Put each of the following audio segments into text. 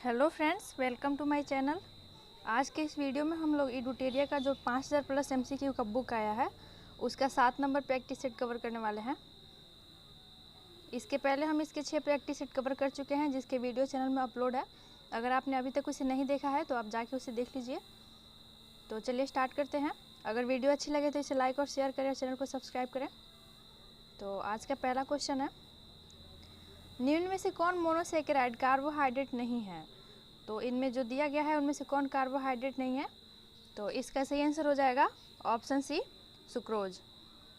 Hello friends, welcome to my channel. आज के इस वीडियो में हम लोग इडुटेरिया का जो 5000 प्लस एमसीक्यू का बुक आया है उसका 7 नंबर प्रैक्टिस सेट कवर करने वाले हैं। इसके पहले हम इसके 6 प्रैक्टिस सेट कवर कर चुके हैं जिसके वीडियो चैनल में अपलोड है। अगर आपने अभी तक उसे नहीं देखा है तो आप जाके उसे देख लीजिए। तो चलिए स्टार्ट करते हैं। अगर वीडियो अच्छी लगे तो इसे लाइक और शेयर करें और चैनल को सब्सक्राइब करें। तो आज का पहला क्वेश्चन है, निम्न में से कौन मोनोसेकेराइड कार्बोहाइड्रेट नहीं है? तो इनमें जो दिया गया है उनमें से कौन कार्बोहाइड्रेट नहीं है? तो इसका सही आंसर हो जाएगा ऑप्शन सी, सुक्रोज।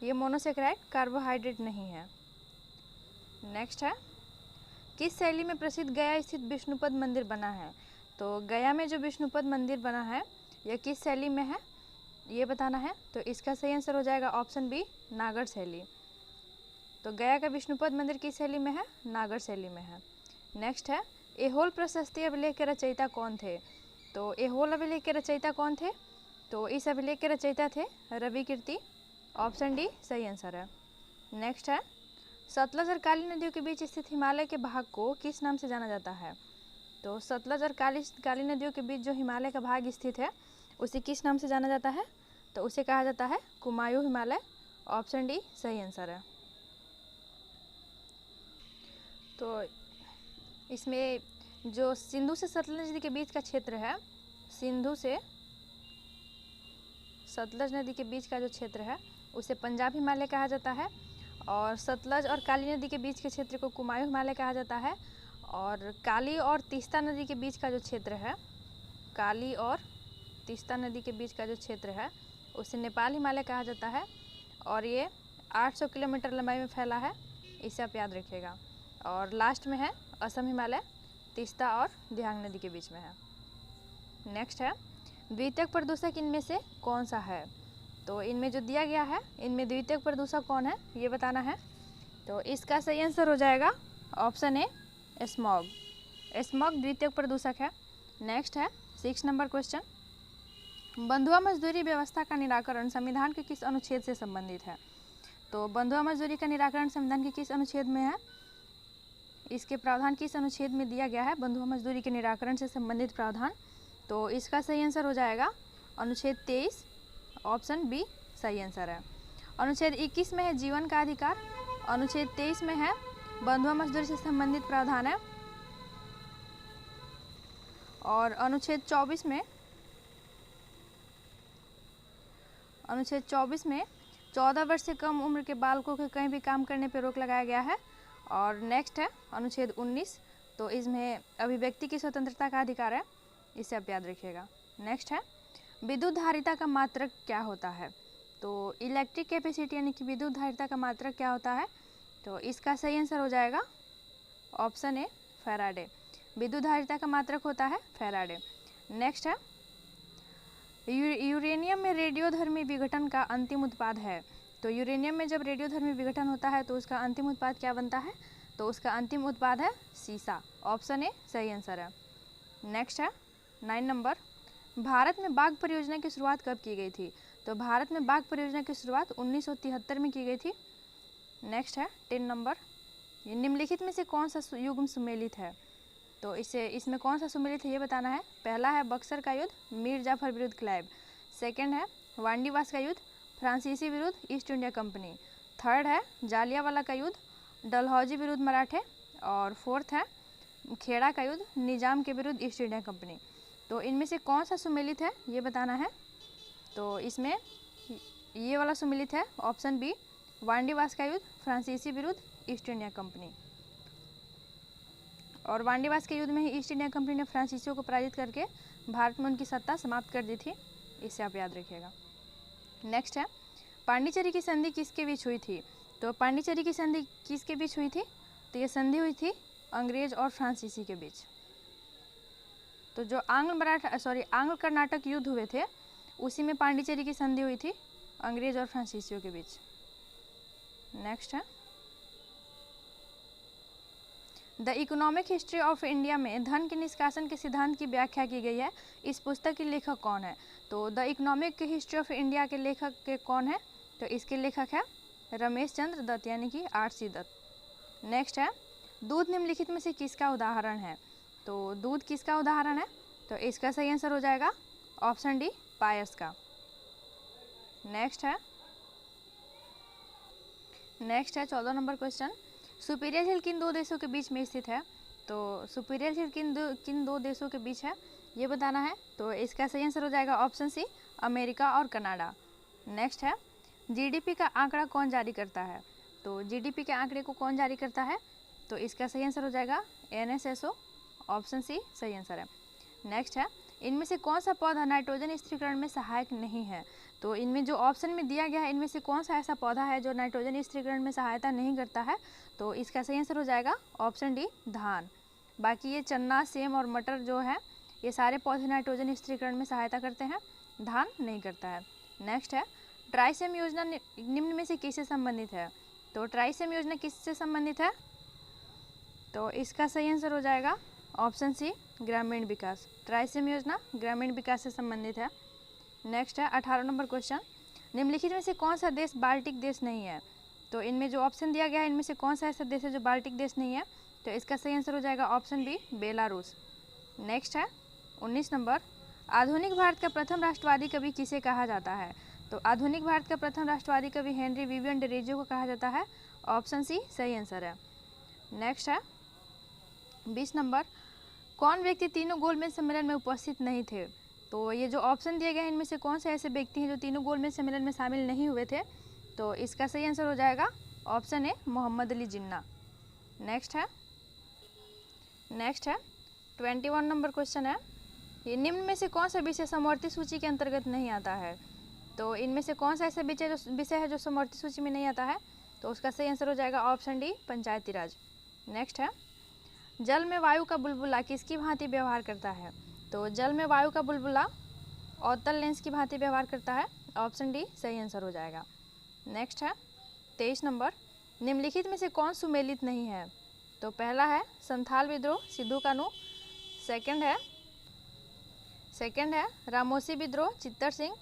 ये मोनोसेकेराइड कार्बोहाइड्रेट नहीं है। नेक्स्ट है, किस शैली में प्रसिद्ध गया स्थित विष्णुपद मंदिर बना है? तो गया में जो विष्णुपद मंदिर बना है यह किस शैली में है ये बताना है। तो इसका सही आंसर हो जाएगा ऑप्शन बी, नागर शैली। तो गया का विष्णुपद मंदिर किस शैली में है? नागर शैली में है। नेक्स्ट है, एहोल प्रशस्ति अभिलेख के रचयिता कौन थे? तो एहोल अभिलेख के रचयिता कौन थे? तो इस अभिलेख के रचयिता थे रवि कीर्ति। ऑप्शन डी सही आंसर है। नेक्स्ट है, सतलज और काली नदियों के बीच स्थित हिमालय के भाग को किस नाम से जाना जाता है? तो सतलज और काली नदियों के बीच जो हिमालय का भाग स्थित है उसे किस नाम से जाना जाता है? तो उसे कहा जाता है कुमायूं हिमालय। ऑप्शन डी सही आंसर है। तो इसमें जो सिंधु से सतलज नदी के बीच का क्षेत्र है, सिंधु से सतलज नदी के बीच का जो क्षेत्र है उसे पंजाब हिमालय कहा जाता है। और सतलज और काली नदी के बीच के क्षेत्र को कुमायूं हिमालय कहा जाता है। और काली और तीस्ता नदी के बीच का जो क्षेत्र है, काली और तीस्ता नदी के बीच का जो क्षेत्र है उसे नेपाल हिमालय कहा जाता है। और ये 800 किलोमीटर लंबाई में फैला है, इसे आप याद रखिएगा। और लास्ट में है असम हिमालय, तीस्ता और दियांग नदी के बीच में है। नेक्स्ट है, द्वितीयक प्रदूषक इनमें से कौन सा है? तो इनमें जो दिया गया है इनमें द्वितीयक प्रदूषक कौन है ये बताना है। तो इसका सही आंसर हो जाएगा ऑप्शन ए, स्मॉग। स्मॉग द्वितीयक प्रदूषक है। नेक्स्ट है 6 नंबर क्वेश्चन, बंधुआ मजदूरी व्यवस्था का निराकरण संविधान के किस अनुच्छेद से संबंधित है? तो बंधुआ मजदूरी का निराकरण संविधान के किस अनुच्छेद में है? इसके प्रावधान किस अनुच्छेद में दिया गया है बंधुआ मजदूरी के निराकरण से संबंधित प्रावधान? तो इसका सही आंसर हो जाएगा अनुच्छेद 23। ऑप्शन बी सही आंसर है। अनुच्छेद 21 में है जीवन का अधिकार। अनुच्छेद 23 में है बंधुआ मजदूरी से संबंधित प्रावधान है। और अनुच्छेद 24 में 14 वर्ष से कम उम्र के बालकों के कहीं भी काम करने पर रोक लगाया गया है। और नेक्स्ट है अनुच्छेद 19, तो इसमें अभिव्यक्ति की स्वतंत्रता का अधिकार है, इसे आप याद रखिएगा। नेक्स्ट है, विद्युत धारिता का मात्रक क्या होता है? तो इलेक्ट्रिक कैपेसिटी यानी कि विद्युत धारिता का मात्रक क्या होता है? तो इसका सही आंसर हो जाएगा ऑप्शन ए, फैराडे। विद्युत धारिता का मात्रक होता है फैराडे। नेक्स्ट है, यूरेनियम में रेडियोधर्मी विघटन का अंतिम उत्पाद है। तो यूरेनियम में जब रेडियोधर्मी विघटन होता है तो उसका अंतिम उत्पाद क्या बनता है? तो उसका अंतिम उत्पाद है सीसा। ऑप्शन ए सही आंसर है। नेक्स्ट है 9 नंबर, भारत में बाघ परियोजना की शुरुआत कब की गई थी? तो भारत में बाघ परियोजना की शुरुआत 1973 में की गई थी। नेक्स्ट है 10 नंबर, निम्नलिखित में से कौन सा युग्म सुमेलित है? तो इसमें कौन सा सुमेलित है ये बताना है। पहला है बक्सर का युद्ध, मीर जाफर विरुद्ध क्लाइव। सेकंड है वांडीवास का युद्ध, फ्रांसीसी विरुद्ध ईस्ट इंडिया कंपनी। थर्ड है जालियावाला का युद्ध, डलहौजी विरुद्ध मराठे। और फोर्थ है खेड़ा का युद्ध, निजाम के विरुद्ध ईस्ट इंडिया कंपनी। तो इनमें से कौन सा सुमेलित है ये बताना है। तो इसमें ये वाला सुमेलित है, ऑप्शन बी, वांडीवास का युद्ध, फ्रांसीसी विरुद्ध ईस्ट इंडिया कंपनी। और वांडीवास के युद्ध में ही ईस्ट इंडिया कंपनी ने फ्रांसीसियों को पराजित करके भारत में उनकी सत्ता समाप्त कर दी थी, इसे आप याद रखिएगा। नेक्स्ट है, पांडिचेरी की संधि किसके बीच हुई थी? तो पांडिचेरी की संधि किसके बीच हुई थी? तो ये संधि हुई थी अंग्रेज और फ्रांसीसी के बीच। तो जो आंग्ल कर्नाटक युद्ध हुए थे उसी में पांडिचेरी की संधि हुई थी अंग्रेज और फ्रांसीसियों के बीच। नेक्स्ट है, the economic history of India में धन के निष्कासन के सिद्धांत की व्याख्या की गई है। इस पुस्तक के लेखक कौन है? तो the economic history of India के लेखक के कौन है? तो इसके लेखक है रमेश चंद्र दत्त यानी कि RC दत्त। नेक्स्ट है, दूध निम्नलिखित में से किसका उदाहरण है? तो दूध किसका उदाहरण है? तो इसका सही आंसर हो जाएगा ऑप्शन डी, पायस का। नेक्स्ट है 14 नंबर क्वेश्चन। सुपीरियर हिल किन दो देशों के बीच में स्थित है? तो सुपीरियर हिल किन दो देशों के बीच है ये बताना है। तो इसका सही आंसर हो जाएगा ऑप्शन सी, अमेरिका और कनाडा। नेक्स्ट है जीडीपी का आंकड़ा कौन जारी करता है? तो जीडीपी के आंकड़े को कौन जारी करता है? तो इसका सही आंसर हो जाएगा एनएसएसओ, ऑप्शन सी सही आंसर है। नेक्स्ट है इनमें से कौन सा पौधा नाइट्रोजन स्थिरीकरण में सहायक नहीं है? तो इनमें जो ऑप्शन में दिया गया है इनमें से कौन सा ऐसा पौधा है जो नाइट्रोजन स्थिरीकरण में सहायता नहीं करता है? तो इसका सही आंसर हो जाएगा ऑप्शन डी, धान। बाकी ये चना, सेम और मटर जो है ये सारे पौधे नाइट्रोजन स्थिरीकरण में सहायता करते हैं, धान नहीं करता है। नेक्स्ट है ट्राइसेम योजना निम्न में से किससे संबंधित है? तो ट्राइसेम योजना किससे संबंधित है? तो इसका सही आंसर हो जाएगा ऑप्शन सी, ग्रामीण विकास। ट्राइसेम योजना ग्रामीण विकास से संबंधित है। नेक्स्ट है 18 नंबर क्वेश्चन। निम्नलिखित में से कौन सा देश बाल्टिक देश नहीं है? तो इनमें जो ऑप्शन दिया गया है इनमें से कौन सा ऐसा देश है जो बाल्टिक देश नहीं है? तो इसका सही आंसर हो जाएगा ऑप्शन बी, बेलारूस। नेक्स्ट है 19 नंबर। आधुनिक भारत का प्रथम राष्ट्रवादी कवि किसे कहा जाता है? तो आधुनिक भारत का प्रथम राष्ट्रवादी कवि हेनरी विवियन डेरेजो को कहा जाता है, ऑप्शन सी सही आंसर है। नेक्स्ट है 20 नंबर। कौन व्यक्ति तीनों गोलमेज सम्मेलन में उपस्थित नहीं थे? तो ये जो ऑप्शन दिए गए हैं इनमें से कौन से ऐसे व्यक्ति हैं जो तीनों गोलमेज सम्मेलन में शामिल नहीं हुए थे? तो इसका सही आंसर हो जाएगा option A, Mohammad Ali Jinnah. Next है 21 नंबर क्वेश्चन है। ये निम्न में से कौन सा विषय समवर्ती सूची के अंतर्गत नहीं आता है? तो इनमें से कौन सा ऐसा विषय है जो समवर्ती सूची में नहीं आता है? तो उसका सही आंसर हो जाएगा ऑप्शन डी, पंचायती राज। नेक्स्ट है जल में वायु का बुलबुला किसकी भांति व्यवहार करता है? तो जल में वायु का बुलबुला अवतल लेंस की भांति व्यवहार करता है, ऑप्शन डी सही आंसर हो जाएगा। नेक्स्ट है 23 नंबर। निम्नलिखित में से कौन सुमेलित नहीं है? तो पहला है संथाल विद्रोह, सिद्धू कानू। सेकंड है रामोसी विद्रोह, चित्तर सिंह।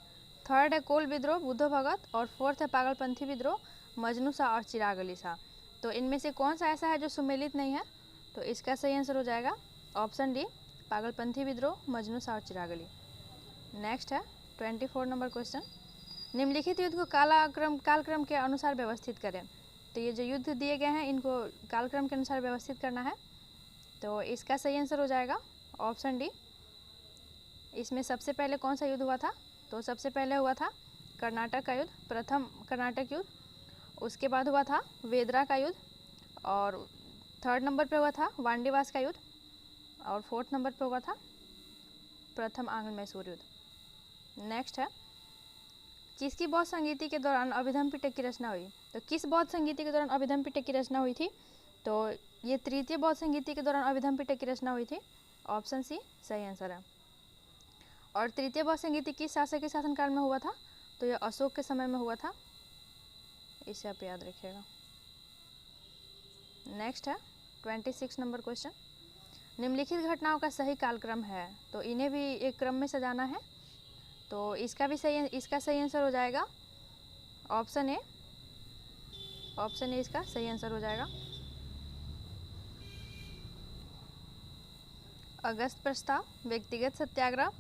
थर्ड है कोल विद्रोह, बुद्धो भगत। और फोर्थ है पागलपंथी विद्रोह, मजनू शाह और चिराग अली शाह। तो इनमें से कौन सा ऐसा है जो सुमेलित नहीं है? तो इसका सही आंसर हो जाएगा ऑप्शन डी, पागलपंथी विद्रोह, मजनू शाह और चिराग अली। नेक्स्ट है 24 नंबर क्वेश्चन। निम्नलिखित युद्ध को कालक्रम के अनुसार व्यवस्थित करें। तो ये जो युद्ध दिए गए हैं इनको कालक्रम के अनुसार व्यवस्थित करना है। तो इसका सही आंसर हो जाएगा ऑप्शन डी। इसमें सबसे पहले कौन सा युद्ध हुआ था? तो सबसे पहले हुआ था कर्नाटक का युद्ध, प्रथम कर्नाटक युद्ध। उसके बाद हुआ था वेदरा का युद्ध। और थर्ड नंबर पे हुआ था वांडीवास का युद्ध। और फोर्थ नंबर पे हुआ था प्रथम आंग्ल मैसूर युद्ध। नेक्स्ट है किसकी बौद्ध संगीति के दौरान अभिधम पिटक की रचना हुई? तो किस बौद्ध संगीति के दौरान अभिधम पिटक की रचना हुई थी? तो ये तृतीय बौद्ध संगीति के दौरान अभिधम पिटक की रचना हुई थी, ऑप्शन सी सही आंसर है। और तृतीय बौद्ध संगीति किस शासक के शासनकाल में हुआ था? तो यह अशोक के समय में हुआ था, इसे आप याद रखिएगा। नेक्स्ट है 26 नंबर क्वेश्चन। निम्नलिखित घटनाओं का सही कालक्रम है। तो इन्हें भी एक क्रम में सजाना है। तो इसका सही आंसर हो जाएगा ऑप्शन ए। इसका सही आंसर हो जाएगा। अगस्त प्रस्ताव, व्यक्तिगत सत्याग्रह,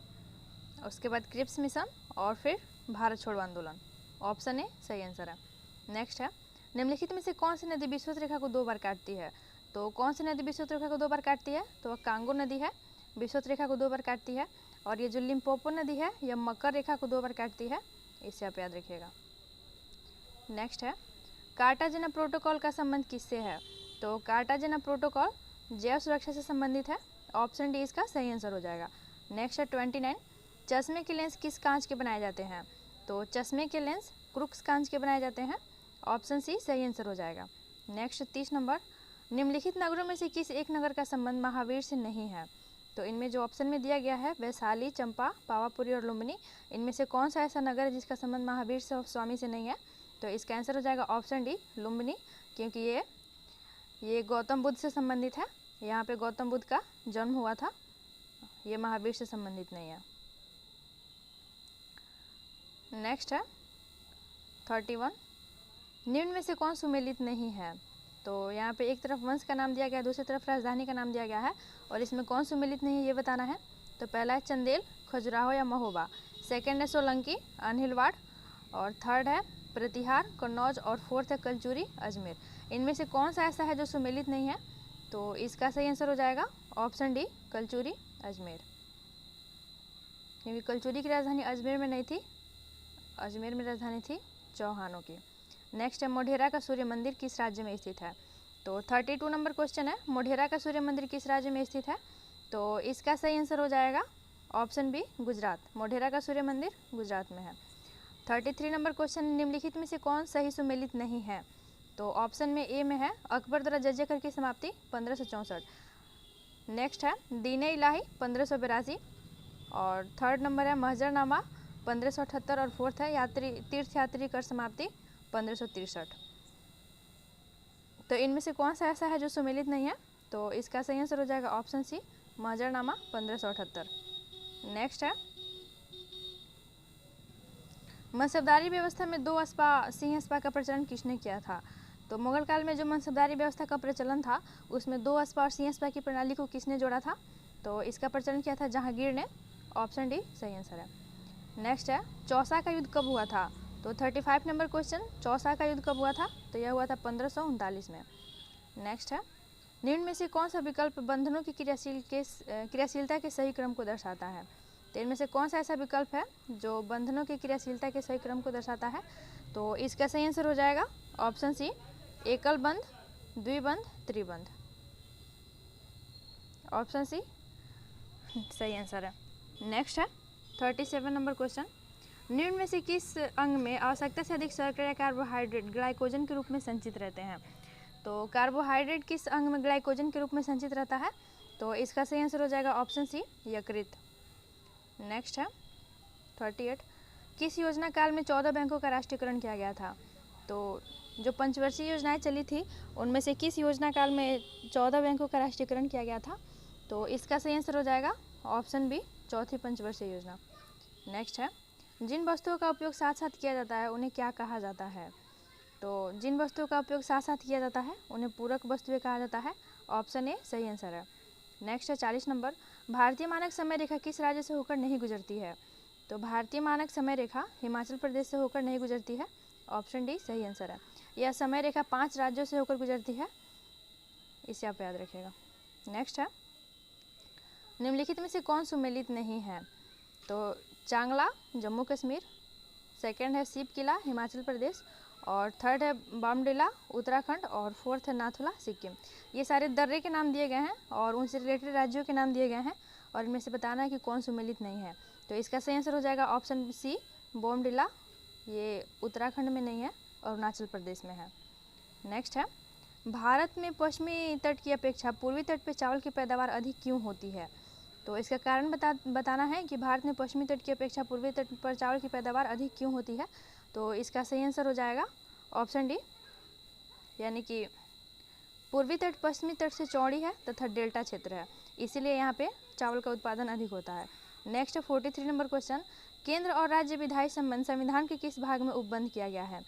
उसके बाद क्रिप्स मिशन और फिर भारत छोड़ो आंदोलन, ऑप्शन ए सही आंसर है। नेक्स्ट है निम्नलिखित में से कौन सी नदी विषुवत रेखा को 2 बार काटती है? तो कौन सी नदी विषुवत रेखा को 2 बार काटती है? तो कांगो नदी है, विषुवत रेखा को 2 बार काटती है। और ये जो लिम्पोपो नदी है यह मकर रेखा को 2 बार काटती है, इसे आप याद रखिएगा। नेक्स्ट है कार्टाजेना प्रोटोकॉल का संबंध किससे है? तो कार्टाजेना प्रोटोकॉल जैव सुरक्षा से संबंधित है, ऑप्शन डी इसका सही आंसर हो जाएगा। नेक्स्ट है 29। चश्मे के लेंस किस कांच के बनाए जाते हैं? तो चश्मे के लेंस क्रुक्स कांच के बनाए जाते हैं, ऑप्शन सी सही आंसर हो जाएगा। Next 30 number. निम्नलिखित नगरों में से किस एक नगर का संबंध महावीर से नहीं है? तो इनमें जो ऑप्शन में दिया गया है वैशाली, चंपा, पावापुरी और लुम्बिनी, इनमें से कौन सा ऐसा नगर है जिसका संबंध महावीर से स्वामी से नहीं है? तो इसका आंसर हो जाएगा ऑप्शन डी, लुम्बिनी, क्योंकि ये गौतम बुद्ध से संबंधित है। यहाँ पे गौतम बुद्ध का जन्म हुआ था, ये महावीर से संबंधित नहीं है। नेक्स्ट है 31। निम्न में से कौन सुमेलित नहीं है? तो तो यहाँ पे एक तरफ वंश का नाम दिया गया है, दूसरी तरफ राजधानी का नाम दिया गया है, और इसमें कौन सुमेलित नहीं है ये बताना है। तो पहला है चंदेल, खजुराहो या महोबा, सेकंड है सोलंकी, अनहिलवाड़, और थर्ड है प्रतिहार, कन्नौज, और फोर्थ है कलचुरी, अजमेर। इनमें से कौन सा ऐसा है जो सुमेलित नहीं है? तो इसका सही आंसर हो जाएगा ऑप्शन डी, कलचुरी, अजमेर, क्योंकि कलचुरी की राजधानी अजमेर में नहीं थी, अजमेर में राजधानी थी चौहानों की। नेक्स्ट है मोढेरा का सूर्य मंदिर किस राज्य में स्थित है? तो 32 नंबर क्वेश्चन है, मोढेरा का सूर्य मंदिर किस राज्य में स्थित है? तो इसका सही आंसर हो जाएगा ऑप्शन बी, गुजरात। मोढेरा का सूर्य मंदिर गुजरात में है। 33 नंबर क्वेश्चन, निम्नलिखित में से कौन सही सुमेलित नहीं है? तो ऑप्शन में ए में है अकबर द्वारा जजिया कर की समाप्ति 1564। नेक्स्ट है दीने इलाही 1582, और थर्ड नंबर है महजरनामा 1578, और फोर्थ है तीर्थयात्री कर समाप्ति 1563। तो इनमें से कौन सा ऐसा है जो सुमेलित नहीं है? तो इसका सही आंसर हो जाएगा ऑप्शन सी, महजरनामा 1578। नेक्स्ट है मनसबदारी व्यवस्था में 2 अस्पा सिंह अस्पा का प्रचलन किसने किया था? तो मुगल काल में जो मनसबदारी व्यवस्था का प्रचलन था उसमें 2 अस्पा और सिंह अस्पा की प्रणाली को किसने जोड़ा था? तो इसका प्रचलन किया था जहांगीर ने, ऑप्शन डी सही आंसर है। नेक्स्ट है चौसा का युद्ध कब हुआ था? तो 35 नंबर क्वेश्चन, चौसा का युद्ध कब हुआ था? तो यह हुआ था 1539 में। नेक्स्ट है निम्न में से कौन सा विकल्प बंधनों की क्रियाशीलता के सही क्रम को दर्शाता है? तो इनमें से कौन सा ऐसा विकल्प है जो बंधनों की क्रियाशीलता के सही क्रम को दर्शाता है? तो इसका सही आंसर हो जाएगा ऑप्शन सी, एकल बंध, द्विबंध, त्रिबंध, ऑप्शन सी सही आंसर है। नेक्स्ट है 37 नंबर क्वेश्चन, निम्न में से किस अंग में आवश्यकता से अधिक शर्करा या कार्बोहाइड्रेट ग्लाइकोजन के रूप में संचित रहते हैं? तो कार्बोहाइड्रेट किस अंग में ग्लाइकोजन के रूप में संचित रहता है? तो इसका सही आंसर हो जाएगा ऑप्शन सी, यकृत। नेक्स्ट है 38, किस योजना काल में 14 बैंकों का राष्ट्रीयकरण किया गया था? तो जो पंचवर्षीय योजनाएं चली थी उनमें से किस योजना काल में 14 बैंकों का राष्ट्रीयकरण किया गया था? तो इसका सही आंसर हो जाएगा ऑप्शन बी, चौथी पंचवर्षीय योजना। नेक्स्ट है जिन वस्तुओं का उपयोग साथ साथ किया जाता है उन्हें क्या कहा जाता है? तो जिन वस्तुओं का उपयोग साथ साथ किया जाता है उन्हें पूरक वस्तुएं कहा जाता है, ऑप्शन ए सही आंसर है। नेक्स्ट है 40 नंबर, भारतीय मानक समय रेखा किस राज्य से होकर नहीं गुजरती है? तो भारतीय मानक समय रेखा हिमाचल प्रदेश से होकर नहीं गुजरती है, ऑप्शन डी सही आंसर है। यह समय रेखा 5 राज्यों से होकर गुजरती है, इसे आप याद रखिएगा। नेक्स्ट है निम्नलिखित में से कौन सुमेलित नहीं है? तो चांगला जम्मू कश्मीर, सेकंड है सीप किला हिमाचल प्रदेश, और थर्ड है बामडिला उत्तराखंड, और फोर्थ है नाथुला सिक्किम। ये सारे दर्रे के नाम दिए गए हैं और उनसे रिलेटेड राज्यों के नाम दिए गए हैं, और इनमें से बताना है कि कौन सुमेलित नहीं है। तो इसका सही आंसर हो जाएगा ऑप्शन सी, बोमडिला, ये उत्तराखंड में नहीं है, अरुणाचल प्रदेश में है। नेक्स्ट है भारत में पश्चिमी तट की अपेक्षा पूर्वी तट पर चावल की पैदावार अधिक क्यों होती है? तो इसका कारण बताना है कि भारत में पश्चिमी तट की अपेक्षा पूर्वी तट पर चावल की पैदावार अधिक क्यों होती है। तो इसका सही आंसर हो जाएगा ऑप्शन डी, यानी कि पूर्वी तट पश्चिमी तट से चौड़ी है तथा डेल्टा क्षेत्र है, इसीलिए यहाँ पे चावल का उत्पादन अधिक होता है। नेक्स्ट 43 नंबर क्वेश्चन, केंद्र और राज्य विधायी संबंध संविधान के किस भाग में उपबंध किया गया है?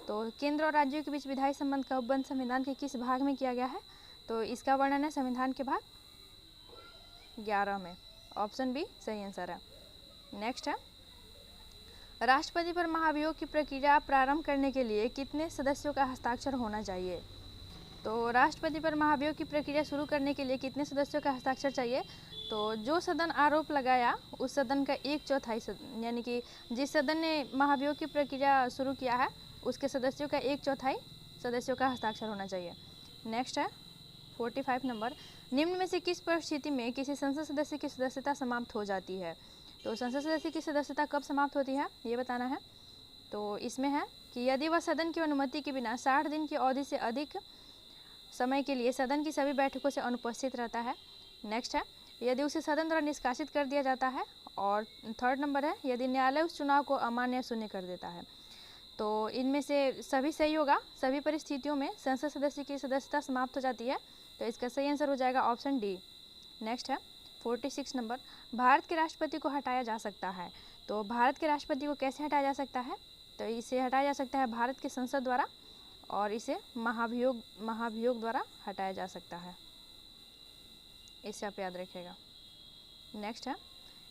तो केंद्र और राज्यों के बीच विधायी संबंध का उपबंध संविधान के किस भाग में किया गया है? तो इसका वर्णन है संविधान के भाग 11 में, ऑप्शन बी सही आंसर है। नेक्स्ट है राष्ट्रपति पर महाभियोग की प्रक्रिया प्रारंभ करने के लिए कितने सदस्यों का हस्ताक्षर होना चाहिए? तो राष्ट्रपति पर महाभियोग की प्रक्रिया शुरू करने के लिए कितने सदस्यों का हस्ताक्षर चाहिए? तो जो सदन आरोप लगाया उस सदन का 1/4 यानी कि जिस सदन ने महाभियोग की प्रक्रिया शुरू किया है उसके सदस्यों का 1/4 सदस्यों का हस्ताक्षर होना चाहिए। नेक्स्ट है 45 नंबर, निम्न में से किस परिस्थिति में किसी संसद सदस्य की सदस्यता समाप्त हो जाती है? तो संसद सदस्य की सदस्यता कब समाप्त होती है ये बताना है। तो इसमें है कि यदि वह सदन की अनुमति के बिना 60 दिन की अवधि से अधिक समय के लिए सदन की सभी बैठकों से अनुपस्थित रहता है। नेक्स्ट है यदि उसे सदन द्वारा निष्कासित कर दिया जाता है, और थर्ड नंबर है यदि न्यायालय उस चुनाव को अमान्य शून्य कर देता है। तो इनमें से सभी सही होगा, सभी परिस्थितियों में संसद सदस्य की सदस्यता समाप्त हो जाती है, तो इसका सही आंसर हो जाएगा ऑप्शन डी। नेक्स्ट है 46 नंबर, भारत के राष्ट्रपति को हटाया जा सकता है। तो भारत के राष्ट्रपति को कैसे हटाया जा सकता है? तो इसे हटाया जा सकता है भारत की संसद द्वारा, और इसे महाभियोग द्वारा हटाया जा सकता है। इसे आप याद रखिएगा। नेक्स्ट है,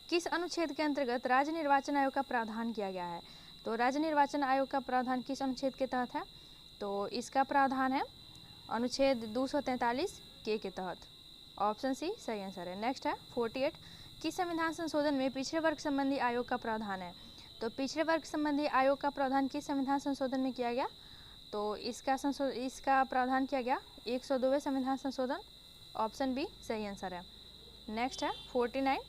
किस अनुच्छेद के अंतर्गत राज्य निर्वाचन आयोग का प्रावधान किया गया है? तो राज्य निर्वाचन आयोग का प्रावधान किस अनुच्छेद के तहत है? तो इसका प्रावधान है अनुच्छेद 243 के तहत। ऑप्शन सी सही आंसर है। नेक्स्ट है 48, किस संविधान संशोधन में पिछड़े वर्ग संबंधी आयोग का प्रावधान है? तो पिछड़े वर्ग संबंधी आयोग का प्रावधान किस संविधान संशोधन में किया गया? तो इसका प्रावधान किया गया 102वें संविधान संशोधन। ऑप्शन बी सही आंसर है। नेक्स्ट है 49,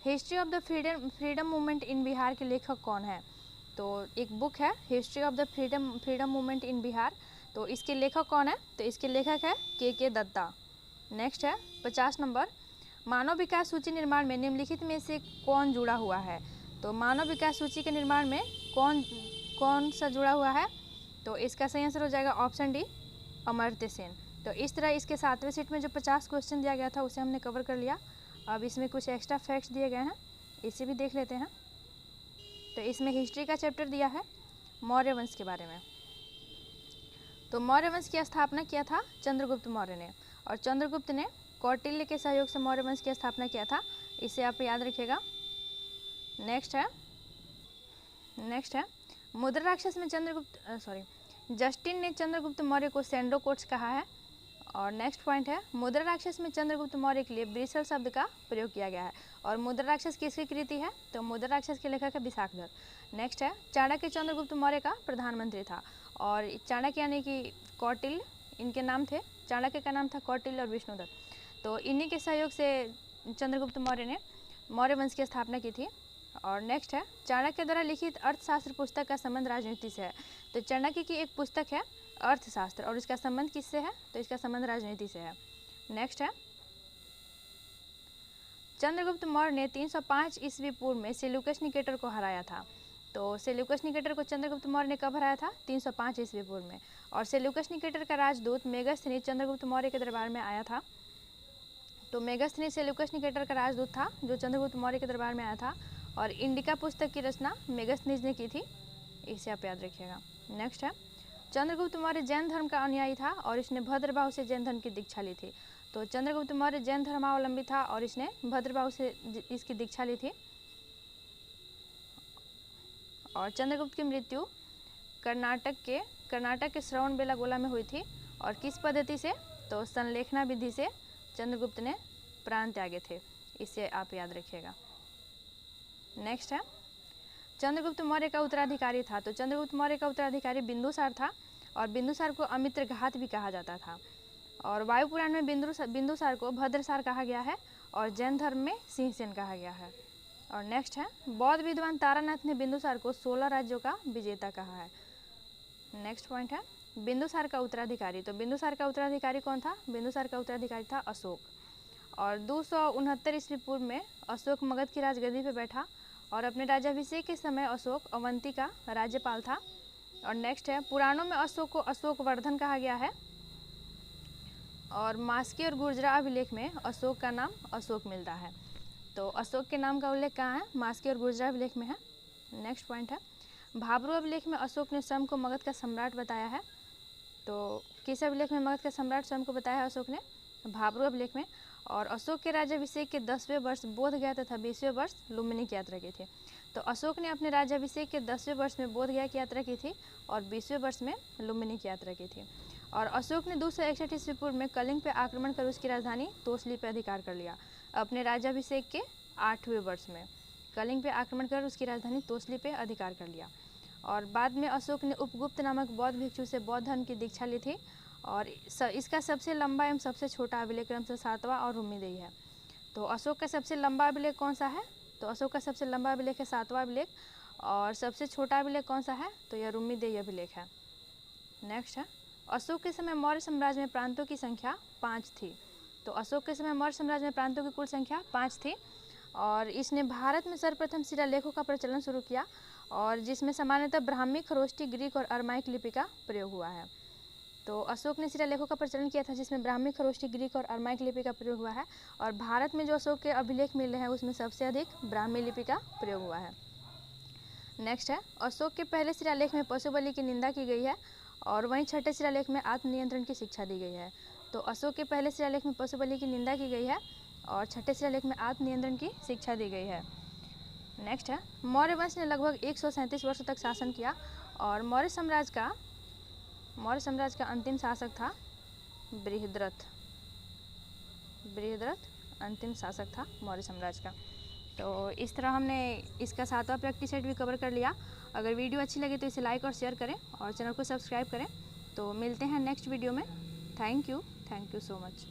history of the freedom movement in Bihar के लेखक कौन है? तो एक बुक है history of the freedom movement in Bihar, तो इसके लेखक कौन है? तो इसके लेखक है के दत्ता। नेक्स्ट है 50 नंबर, मानव विकास सूची निर्माण में निम्नलिखित में से कौन जुड़ा हुआ है? तो मानव विकास सूची के निर्माण में कौन सा जुड़ा हुआ है? तो इसका सही आंसर हो जाएगा ऑप्शन डी, अमर्त्य सेन। तो इस तरह इसके 7वें सेट में जो 50 क्वेश्चन दिया गया था उसे हमने कवर कर लिया। अब इसमें कुछ एक्स्ट्रा फैक्ट्स दिए गए हैं, इसे भी देख लेते हैं। तो इसमें हिस्ट्री का चैप्टर दिया है मौर्य वंश के बारे में। तो मौर्य वंश की स्थापना किया था चंद्रगुप्त मौर्य ने, और चंद्रगुप्त ने कौटिल्य के सहयोग से मौर्य वंश की स्थापना किया था। इसे आप याद रखिएगा। नेक्स्ट है मुद्रा राक्षस में जस्टिन ने चंद्रगुप्त मौर्य को सेंडोकोट्स कहा है। और नेक्स्ट पॉइंट है, मुद्रा राक्षस में चंद्रगुप्त मौर्य के लिए ब्रिसल शब्द का प्रयोग किया गया है। और मुद्रा राक्षस किसकी कृति है? तो मुद्रा राक्षस के लेखक है विशाखदत्त। नेक्स्ट है, चाणक्य चंद्रगुप्त मौर्य का प्रधानमंत्री था, और चाणक्य यानी कि कौटिल्य इनके नाम थे। चाणक्य का नाम था कौटिल्य और विष्णुदत्त। तो इन्हीं के सहयोग से चंद्रगुप्त मौर्य ने मौर्य वंश की स्थापना की थी। और नेक्स्ट है, चाणक्य द्वारा लिखित अर्थशास्त्र पुस्तक का संबंध राजनीति से है। तो चाणक्य की एक पुस्तक है अर्थशास्त्र, और इसका संबंध किससे है? तो इसका संबंध राजनीति से है। नेक्स्ट है, चंद्रगुप्त मौर्य ने 305 ईस्वी पूर्व में सेल्यूकस निकेटर को हराया था। तो सेल्यूकस निकेटर को चंद्रगुप्त मौर्य ने कब हराया था? 305 ईस्वी पूर्व में। और सेल्यूकस निकेटर का राजदूत मेगास्थनीज चंद्रगुप्त मौर्य के दरबार में आया था। तो मेगास्थनीज सेल्यूकस निकेटर का राजदूत था जो चंद्रगुप्त मौर्य के दरबार में आया था, और इंडिका पुस्तक की रचना मेगास्थनीज ने की थी। इसे आप याद रखिएगा। नेक्स्ट है, चंद्रगुप्त मौर्य जैन धर्म का अनुयायी था, और इसने भद्रबाहु से जैन धर्म की दीक्षा ली थी। तो चंद्रगुप्त मौर्य जैन धर्मावलंबी था, और इसने भद्रबाहु से इसकी दीक्षा ली थी। और चंद्रगुप्त की मृत्यु कर्नाटक के श्रवण बेलागोला में हुई थी। और किस पद्धति से? तो संलेखना विधि से चंद्रगुप्त ने प्राण त्यागे थे। इसे आप याद रखिएगा। नेक्स्ट है, चंद्रगुप्त मौर्य का उत्तराधिकारी था। तो चंद्रगुप्त मौर्य का उत्तराधिकारी बिंदुसार था, और बिंदुसार को अमित्रघात भी कहा जाता था। और वायुपुराण में बिंदुसार को भद्रसार कहा गया है, और जैन धर्म में सिंहसेन कहा गया है। और नेक्स्ट है, बौद्ध विद्वान तारानाथ ने बिंदुसार को 16 राज्यों का विजेता कहा है। नेक्स्ट पॉइंट है, बिंदुसार का उत्तराधिकारी। तो बिंदुसार का उत्तराधिकारी कौन था? बिंदुसार का उत्तराधिकारी था अशोक। और 269 ईस्वी पूर्व में अशोक मगध की राजगद्दी पर बैठा, और अपने राज्याभिषेक के समय अशोक अवंती का राज्यपाल था। और नेक्स्ट है, पुराणों में अशोक को अशोकवर्धन कहा गया है, और मास्की और गुर्जरा अभिलेख में अशोक का नाम अशोक मिलता है। तो अशोक के नाम का उल्लेख कहाँ है? मास्की और गुर्जरा अभिलेख में है। नेक्स्ट पॉइंट है, भाब्रू अभिलेख में अशोक ने स्वयं को मगध का सम्राट बताया है। तो किस अभिलेख में मगध का सम्राट स्वयं को बताया है अशोक ने? भाब्रू अभिलेख में। और अशोक के राज्याभिषेक के 10वें वर्ष बोध गया तथा 20वें वर्ष लुम्बिनी की यात्रा की थी। तो अशोक ने अपने राज्याभिषेक के 10वें वर्ष में बोध गया की यात्रा की थी, और 20वें वर्ष में लुम्बिनी की यात्रा की थी। और अशोक ने 261 ईस्वी पूर्व में कलिंग पर आक्रमण कर उसकी राजधानी तोसली पर अधिकार कर लिया। अपने राज्याभिषेक के 8वें वर्ष में कलिंग पर आक्रमण कर उसकी राजधानी तोसली पर अधिकार कर लिया। और बाद में अशोक ने उपगुप्त नामक बौद्ध भिक्षु से बौद्ध धर्म की दीक्षा ली थी। और इसका सबसे लंबा एवं सबसे छोटा अभिलेख क्रमशः 7वां और रुम्मीदेही है। तो अशोक का सबसे लंबा अभिलेख कौन सा है? तो अशोक का सबसे लंबा अभिलेख है 7वां अभिलेख। और सबसे छोटा अभिलेख कौन सा है? तो यह रुम्मीदेही अभिलेख है। नेक्स्ट है, अशोक के समय मौर्य साम्राज्य में प्रांतों की संख्या 5 थी। तो अशोक के समय मौर्य साम्राज्य में प्रांतों की कुल संख्या 5 थी। और इसने भारत में सर्वप्रथम शिलालेखों का प्रचलन शुरू किया, और जिसमें सामान्यतः ब्राह्मी, खरोष्टी, ग्रीक और अरमाइक लिपि का प्रयोग हुआ है। तो अशोक ने शिलालेखों का प्रचलन किया था जिसमें ब्राह्मी, खरोष्टी, ग्रीक और अरमाइक लिपि का प्रयोग हुआ है। और भारत में जो अशोक के अभिलेख मिले हैं उसमें सबसे अधिक ब्राह्मी लिपि का प्रयोग हुआ है। नेक्स्ट है, अशोक के पहले शिलालेख में पशु बलि की निंदा की गई है, और वहीं छठे शिलालेख में आत्मनियंत्रण की शिक्षा दी गई है। तो अशोक के पहले शिलालेख में पशु बलि की निंदा की गई है और छठे शिलालेख में आत्मनियंत्रण की शिक्षा दी गई है। नेक्स्ट है, मौर्य वंश ने लगभग 137 वर्षों तक शासन किया और मौर्य साम्राज्य का अंतिम शासक था बृहद्रथ। अंतिम शासक था मौर्य साम्राज्य का। तो इस तरह हमने इसका 7वां प्रैक्टिस सेट भी कवर कर लिया। अगर वीडियो अच्छी लगे तो इसे लाइक और शेयर करें और चैनल को सब्सक्राइब करें। तो मिलते हैं नेक्स्ट वीडियो में। Thank you so much.